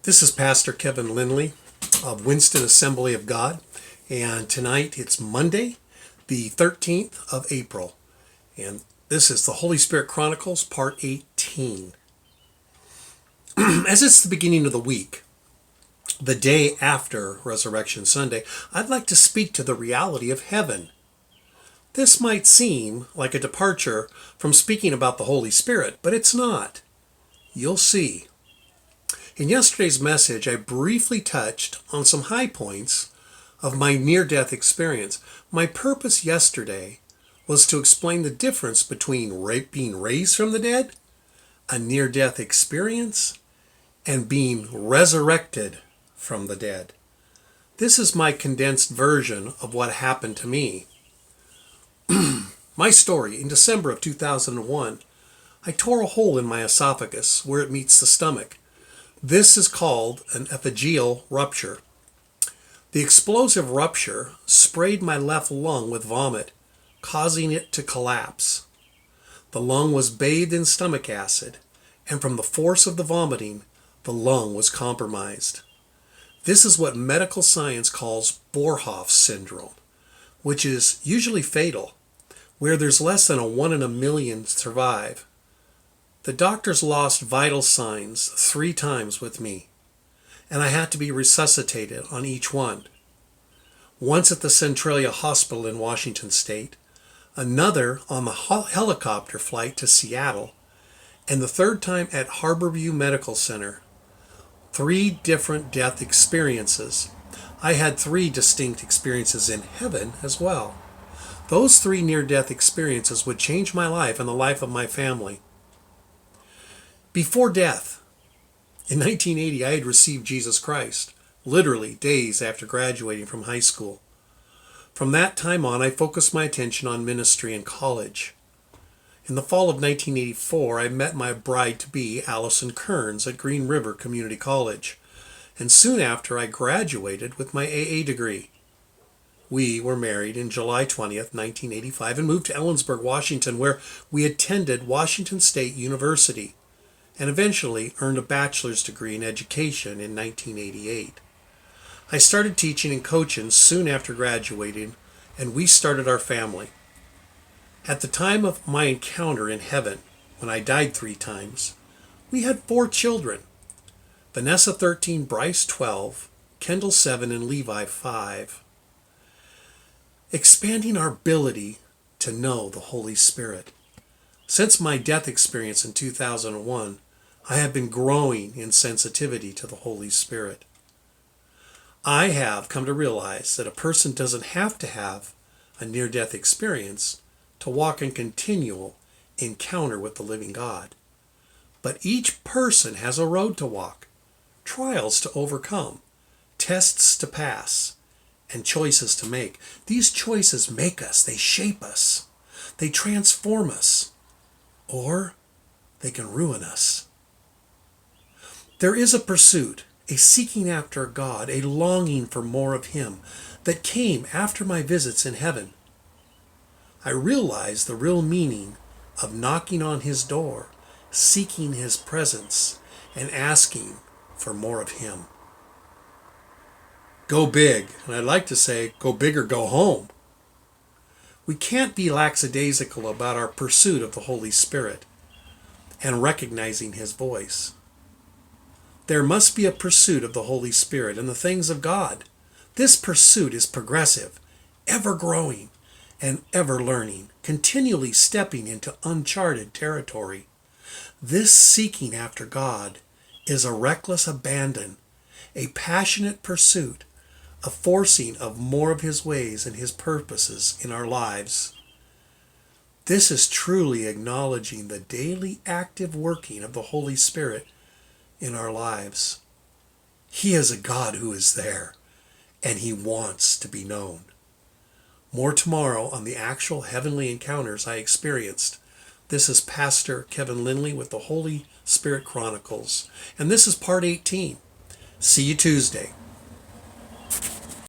This is Pastor Kevin Lindley of Winston Assembly of God, and tonight it's Monday, the 13th of April, and this is the Holy Spirit Chronicles, Part 18. As it's the beginning of the week, the day after Resurrection Sunday, I'd like to speak to the reality of heaven. This might seem like a departure from speaking about the Holy Spirit, but it's not. You'll see. In yesterday's message, I briefly touched on some high points of my near-death experience. My purpose yesterday was to explain the difference between being raised from the dead, a near-death experience, and being resurrected from the dead. This is my condensed version of what happened to me. My story, in December of 2001, I tore a hole in my esophagus where it meets the stomach. This is called an esophageal rupture. The explosive rupture sprayed my left lung with vomit, causing it to collapse. The lung was bathed in stomach acid, and from the force of the vomiting, the lung was compromised. This is what medical science calls Boerhaave syndrome, which is usually fatal, where there's less than a 1 in a million survive. The doctors lost vital signs 3 times with me, and I had to be resuscitated on each one. Once at the Centralia Hospital in Washington State, another on the helicopter flight to Seattle, and the 3rd time at Harborview Medical Center. 3 different death experiences. I had 3 distinct experiences in heaven as well. Those 3 near-death experiences would change my life and the life of my family. Before death, in 1980, I had received Jesus Christ, literally days after graduating from high school. From that time on, I focused my attention on ministry and college. In the fall of 1984, I met my bride-to-be, Allison Kearns, at Green River Community College, and soon after I graduated with my AA degree. We were married in July 20th, 1985, and moved to Ellensburg, Washington, where we attended Washington State University, and eventually earned a bachelor's degree in education in 1988. I started teaching and coaching soon after graduating, and we started our family. At the time of my encounter in heaven, when I died 3 times, we had 4 children: Vanessa 13, Bryce 12, Kendall 7, and Levi 5. Expanding our ability to know the Holy Spirit. Since my death experience in 2001, I have been growing in sensitivity to the Holy Spirit. I have come to realize that a person doesn't have to have a near-death experience to walk in continual encounter with the living God. But each person has a road to walk, trials to overcome, tests to pass, and choices to make. These choices make us, they shape us, they transform us, or they can ruin us. There is a pursuit, a seeking after God, a longing for more of Him that came after my visits in heaven. I realized the real meaning of knocking on His door, seeking His presence, and asking for more of Him. Go big, and I'd like to say, go big or go home. We can't be lackadaisical about our pursuit of the Holy Spirit and recognizing His voice. There must be a pursuit of the Holy Spirit and the things of God. This pursuit is progressive, ever growing, and ever learning, continually stepping into uncharted territory. This seeking after God is a reckless abandon, a passionate pursuit, a forcing of more of His ways and His purposes in our lives. This is truly acknowledging the daily active working of the Holy Spirit in our lives. He is a God who is there, and He wants to be known. More tomorrow on the actual heavenly encounters I experienced. This is Pastor Kevin Lindley with the Holy Spirit Chronicles, and this is Part 18. See you Tuesday.